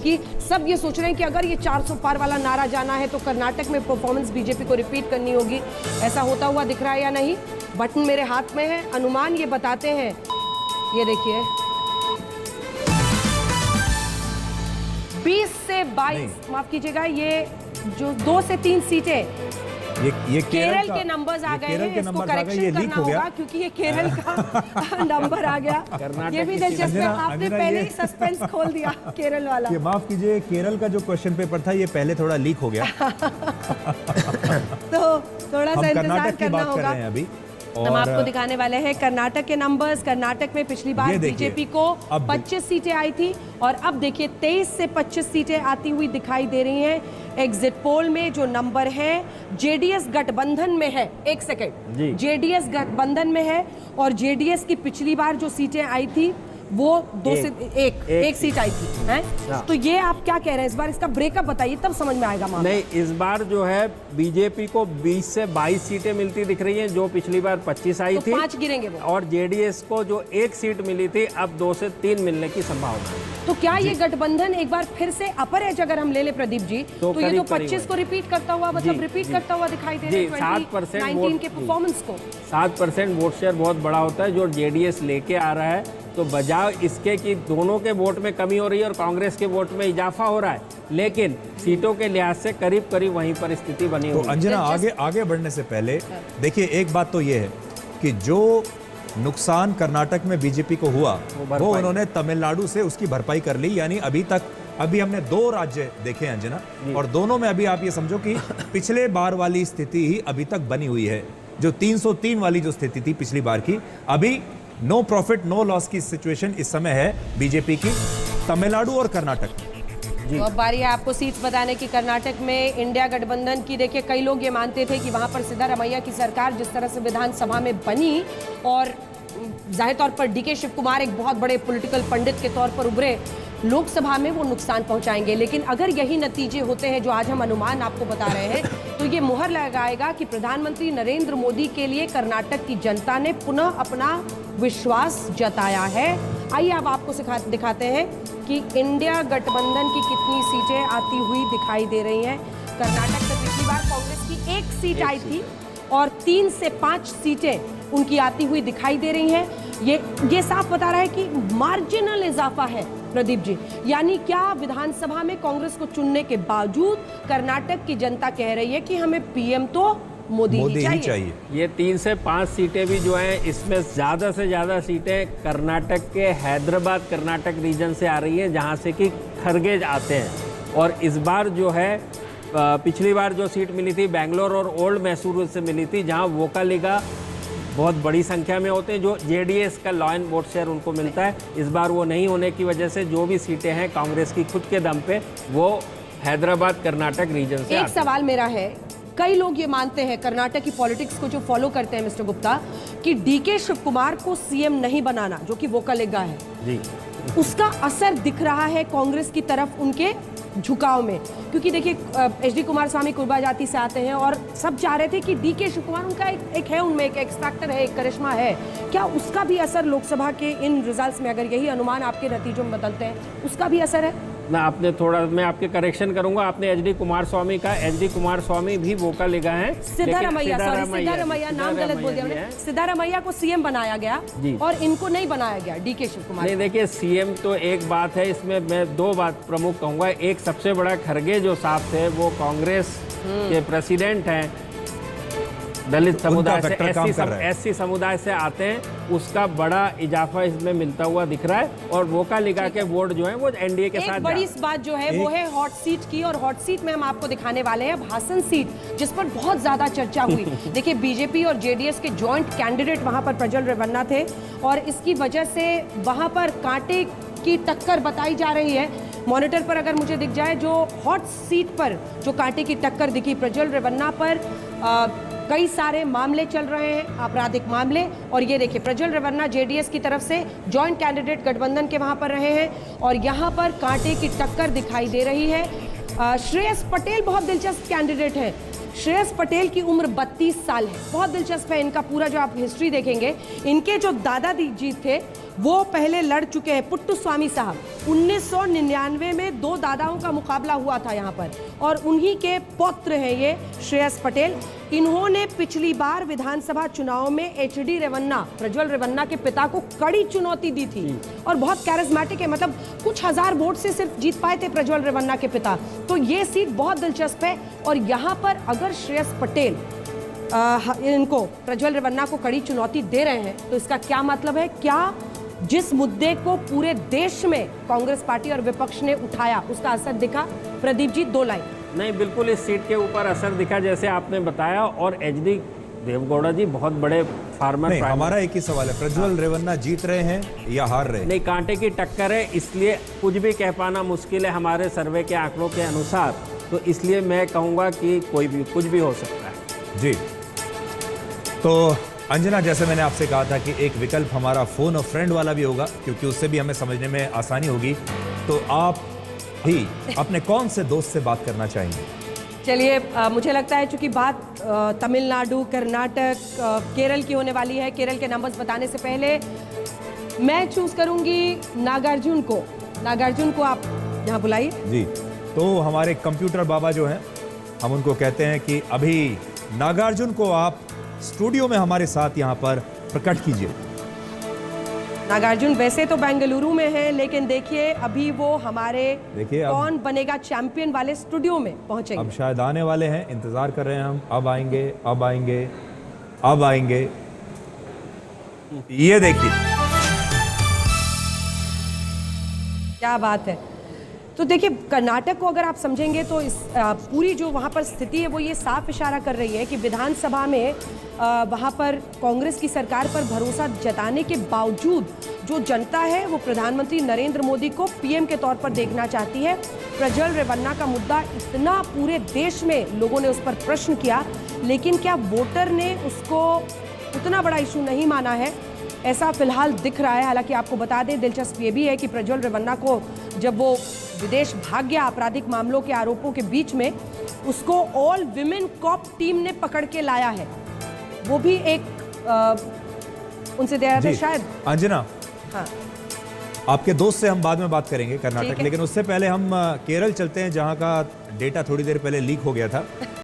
की सब ये सोच रहे हैं कि अगर ये 400 पार वाला नारा जाना है तो कर्नाटक में परफॉर्मेंस बीजेपी को रिपीट करनी होगी। ऐसा होता हुआ दिख रहा है या नहीं? बटन मेरे हाथ में है, अनुमान ये बताते हैं। ये देखिए 20 से 22, माफ कीजिएगा, ये जो 2 से 3 सीटें ये केरल के नंबर्स आ गए हैं। इसको करेक्शन करना होगा क्योंकि ये केरल का नंबर आ गया। ये भी दिलचस्प है, आपने पहले ही सस्पेंस खोल दिया केरल वाला। ये माफ कीजिए, केरल का जो क्वेश्चन पेपर था ये पहले थोड़ा लीक हो गया। तो थोड़ा सा इंतजार करना होगा। अभी हम आपको दिखाने वाले हैं कर्नाटक के नंबर्स। कर्नाटक में पिछली बार बीजेपी को 25 सीटें आई थी और अब देखिए 23 से 25 सीटें आती हुई दिखाई दे रही हैं। एग्जिट पोल में जो नंबर है जेडीएस गठबंधन में है, एक सेकंड, जेडीएस गठबंधन में है और जेडीएस की पिछली बार जो सीटें आई थी वो 2 से 1 सीट आई थी हैं? तो ये आप क्या कह रहे हैं इस बार? इसका ब्रेकअप बताइए तब समझ में आएगा मामला। नहीं, इस बार जो है बीजेपी को 20 से 22 सीटें मिलती दिख रही हैं, जो पिछली बार 25 आई थी। 5 गिरेंगे वो। और जेडीएस को जो 1 सीट मिली थी अब 2 से 3 मिलने की संभावना है। तो क्या ये गठबंधन एक बार फिर से अपर एज अगर हम ले ले प्रदीप जी तो ये तो 25 को रिपीट करता हुआ, मतलब रिपीट करता हुआ दिखाई दे रहा है 2019 के परफॉर्मेंस को। 7% वोट शेयर बहुत बड़ा होता है जो जेडीएस लेके आ रहा है। तो बजाय इसके कि दोनों के वोट में कमी हो रही है और कांग्रेस के वोट में इजाफा हो रहा है, लेकिन सीटों के लिहाज से करीब करीब वहीं पर स्थिति बनी हुई है। तो अंजना आगे बढ़ने से पहले देखिए एक बात तो ये है कि जो नुकसान कर्नाटक में बीजेपी को हुआ वो उन्होंने तमिलनाडु से उसकी भरपाई कर ली। यानी अभी हमने 2 राज्य देखे अंजना, और दोनों में अभी आप ये समझो कि पिछले बार वाली स्थिति ही अभी तक बनी हुई है। जो 303 वाली जो स्थिति थी पिछली बार की, अभी नो प्रॉफिट नो लॉस की सिचुएशन इस समय है बीजेपी की तमिलनाडु और कर्नाटक। तो अब बारी है आपको सीट्स बताने की। कर्नाटक में इंडिया गठबंधन की देखिए कई लोग ये मानते थे कि वहां पर सिद्धारमैया की सरकार जिस तरह से विधानसभा में बनी और जाहिर तौर पर डीके शिव कुमार एक बहुत बड़े पॉलिटिकल पंडित के तौर पर उभरे, लोकसभा में वो नुकसान पहुंचाएंगे। लेकिन अगर यही नतीजे होते हैं जो आज हम अनुमान आपको बता रहे हैं तो ये मुहर लगाएगा कि प्रधानमंत्री नरेंद्र मोदी के लिए कर्नाटक की जनता ने पुनः अपना विश्वास जताया है। आइए अब आपको दिखाते हैं कि इंडिया गठबंधन की कितनी सीटें आती हुई दिखाई दे रही हैं। कर्नाटक में पिछली बार कांग्रेस की 1 सीट आई थी और 3 से 5 सीटें उनकी आती हुई दिखाई दे रही हैं। ये साफ बता रहा है कि मार्जिनल इजाफा है प्रदीप जी। यानी क्या विधानसभा में कांग्रेस को चुनने के बावजूद कर्नाटक की जनता कह रही है कि हमें पीएम तो मोदी ही चाहिए। ये 3 से 5 सीटें भी जो हैं इसमें ज़्यादा से ज़्यादा सीटें कर्नाटक के हैदराबाद कर्नाटक रीजन से आ रही हैं, जहां से कि खरगे आते हैं। और इस बार जो है पिछली बार जो सीट मिली थी बेंगलोर और ओल्ड मैसूर से मिली थी, जहां वोकालिगा बहुत बड़ी संख्या में होते हैं, जो जेडीएस का लॉ एंड वोट शेयर उनको मिलता है। इस बार वो नहीं होने की वजह से जो भी सीटें हैं कांग्रेस की खुद के दम पे वो हैदराबाद कर्नाटक रीजन से। एक सवाल मेरा है, कई लोग ये मानते हैं कर्नाटक की पॉलिटिक्स को जो फॉलो करते हैं मिस्टर गुप्ता, कि डीके शिव कुमार को सीएम नहीं बनाना, जो कि वोकालिगा है जी, उसका असर दिख रहा है कांग्रेस की तरफ उनके झुकाव में। क्योंकि देखिए एचडी कुमारस्वामी कुर्बा जाति से आते हैं और सब चाह रहे थे कि डीके शिव कुमार उनका एक है, उनमें एक एक्स फैक्टर है, एक करिश्मा है। क्या उसका भी असर लोकसभा के इन रिजल्ट्स में, अगर यही अनुमान आपके नतीजों में बदलते हैं, उसका भी असर है? मैं आपके करेक्शन करूंगा। आपने एचडी कुमारस्वामी का, एचडी कुमारस्वामी भी वोकालिगा हैं। सिद्धारमैया नाम गलत बोल दिया। सिद्धारमैया को सीएम बनाया गया और इनको नहीं बनाया गया, डीके शिव कुमार। नहीं, देखिए सीएम तो एक बात है, इसमें मैं 2 बात प्रमुख कहूंगा। एक, सबसे बड़ा खरगे जो साहब थे वो कांग्रेस के प्रेसिडेंट हैं, दलित समुदाय से, एससी समुदाय से आते हैं, उसका बड़ा इजाफा इसमें मिलता हुआ दिख रहा है। और वोकालिगा के वोट जो हैं वो एनडीए के साथ। बड़ी इस बात जो है वो है हॉट सीट की, और हॉट सीट में हम आपको दिखाने वाले हैं भासन सीट, जिस पर बहुत ज्यादा चर्चा हुई। देखिए बीजेपी और जेडीएस के जॉइंट कैंडिडेट वहां पर प्रज्वल रेवन्ना थे और इसकी वजह से वहां पर कांटे की टक्कर बताई जा रही है। मॉनिटर पर अगर मुझे दिख जाए, जो हॉट सीट पर जो कांटे की टक्कर दिखी, प्रज्वल रेवन्ना पर कई सारे मामले चल रहे हैं, आपराधिक मामले। और ये देखिए प्रज्वल रेवन्ना जेडीएस की तरफ से जॉइंट कैंडिडेट गठबंधन के वहां पर रहे हैं और यहां पर कांटे की टक्कर दिखाई दे रही है। श्रेयस पटेल बहुत दिलचस्प कैंडिडेट है। श्रेयस पटेल की उम्र 32 साल है। बहुत दिलचस्प है इनका पूरा, जो आप हिस्ट्री देखेंगे, इनके जो दादाजी थे वो पहले लड़ चुके हैं। पुट्टुस्वामी साहब 1999 में 2 दादाओं का मुकाबला हुआ था यहाँ पर, और उन्हीं के पौत्र हैं ये श्रेयस पटेल। इन्होंने पिछली बार विधानसभा चुनाव में एचडी रेवन्ना, प्रज्वल रेवन्ना के पिता को कड़ी चुनौती दी थी, और बहुत कैरिज्मेटिक है, मतलब कुछ हजार वोट से सिर्फ जीत पाए थे प्रज्वल रेवन्ना के पिता। तो ये सीट बहुत दिलचस्प है, और यहाँ पर अगर श्रेयस पटेल इनको, प्रज्वल रेवन्ना को कड़ी चुनौती दे रहे हैं, तो इसका क्या मतलब है? क्या जिस मुद्दे को पूरे देश में कांग्रेस पार्टी और विपक्ष ने उठाया उसका असर दिखा? प्रदीप जी, 2 लाइन। नहीं, बिल्कुल इस सीट के ऊपर असर दिखा जैसे आपने बताया, और एचडी देवगौड़ा जी बहुत बड़े फार्मर। नहीं, हमारा एक ही सवाल है, प्रज्वल रेवन्ना जीत रहे हैं या हार रहे हैं? नहीं, कांटे की टक्कर है, इसलिए कुछ भी कह पाना मुश्किल है हमारे सर्वे के आंकड़ों के अनुसार। तो इसलिए मैं कहूँगा कि कोई भी कुछ भी हो सकता है। जी, तो अंजना, जैसे मैंने आपसे कहा था कि एक विकल्प हमारा फोन और फ्रेंड वाला भी होगा, क्योंकि उससे भी हमें समझने में आसानी होगी। तो आप भी अपने कौन से दोस्त से बात करना चाहेंगे? चलिए, मुझे लगता है चूंकि बात तमिलनाडु, कर्नाटक, केरल की होने वाली है, केरल के नंबर्स बताने से पहले मैं चूज करूंगी नागार्जुन को। नागार्जुन को आप यहाँ बुलाइए। जी, तो हमारे कंप्यूटर बाबा जो हैं, हम उनको कहते हैं कि अभी नागार्जुन को आप स्टूडियो में हमारे साथ यहाँ पर प्रकट कीजिए। नागार्जुन वैसे तो बेंगलुरु में है, लेकिन देखिए अभी वो हमारे कौन बनेगा चैंपियन वाले स्टूडियो में पहुंचेंगे। अब शायद आने वाले हैं, इंतजार कर रहे हैं हम। अब आएंगे, अब आएंगे, अब आएंगे। ये देखिए, क्या बात है। तो देखिए, कर्नाटक को अगर आप समझेंगे तो इस पूरी जो वहाँ पर स्थिति है वो ये साफ इशारा कर रही है कि विधानसभा में वहाँ पर कांग्रेस की सरकार पर भरोसा जताने के बावजूद जो जनता है वो प्रधानमंत्री नरेंद्र मोदी को पीएम के तौर पर देखना चाहती है। प्रज्वल रेवन्ना का मुद्दा इतना पूरे देश में लोगों ने उस पर प्रश्न किया, लेकिन क्या वोटर ने उसको उतना बड़ा इशू नहीं माना है, ऐसा फिलहाल दिख रहा है। हालांकि आपको बता दें, दिलचस्प ये भी है कि प्रज्वल रेवन्ना को जब वो विदेश भाग गया आपराधिक मामलों के आरोपों के बीच में, उसको ऑल विमेन कॉप टीम ने पकड़ के लाया है। वो भी एक उनसे दे रहा था शायद। अंजना, हाँ, आपके दोस्त से हम बाद में बात करेंगे कर्नाटक, लेकिन उससे पहले हम केरल चलते हैं, जहां का डेटा थोड़ी देर पहले लीक हो गया था।